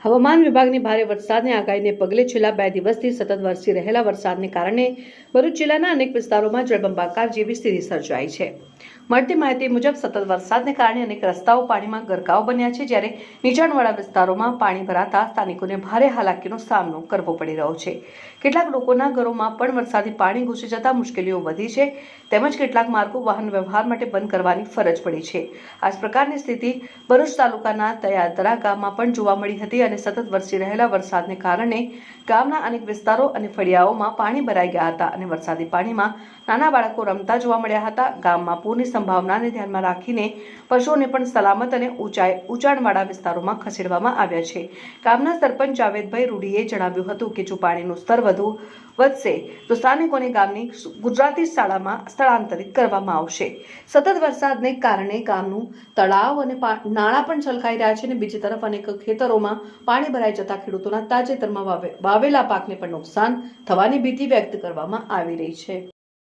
હવામાન વિભાગની ભારે વરસાદની આગાહીને પગલે છેલ્લા 2 દિવસથી સતત વરસી રહેલા વરસાદને કારણે ભરૂચ જિલ્લાના અનેક વિસ્તારોમાં જળબંબાકાર જેવી સ્થિતિ સર્જાઈ છે। મળતી માહિતી મુજબ સતત વરસાદને કારણે અનેક રસ્તાઓ પાણીમાં ગરકાવ બન્યા છે, જ્યારે નીચાણવાળા વિસ્તારોમાં પાણી ભરાતા સ્થાનિકોને ભારે હાલાકીનો સામનો કરવો પડી રહ્યો છે। કેટલાક લોકોના ઘરોમાં પણ વરસાદી પાણી ઘૂસી જતા મુશ્કેલીઓ વધી છે, તેમજ કેટલાક માર્ગો વાહન વ્યવહાર માટે બંધ કરવાની ફરજ પડી છે। આ જ પ્રકારની સ્થિતિ ભરૂચ તાલુકાના તૈયાદરા ગામમાં પણ જોવા મળી હતી અને સતત વરસી રહેલા વરસાદને કારણે ગામના અનેક વિસ્તારો અને ફળિયાઓમાં પાણી ભરાઈ ગયા હતા અને વરસાદી પાણીમાં નાના બાળકો રમતા જોવા મળ્યા હતા। ગામમાં પૂરની સંભાવનાને ધ્યાનમાં રાખીને પશુઓને પણ સલામત અને ઊંચાણવાળા વિસ્તારોમાં ખસેડવામાં આવ્યા છે। ગામના સરપંચ જાવેદભાઈ રૂડીએ જણાવ્યું હતું કે જો પાણીનું સ્તર વધશે તો સ્થાનિકોને ગામની ગુજરાતી શાળામાં સ્થળાંતરિત કરવામાં આવશે। સતત વરસાદને કારણે ગામનું તળાવ અને નાળા પણ છલકાઈ રહ્યા છે અને બીજી તરફ અનેક ખેતરોમાં પાણી ભરાઈ જતા ખેડૂતોના તાજેતરમાં વાવેલા પાકને પણ નુકસાન થવાની ભીતિ વ્યક્ત કરવામાં આવી રહી છે।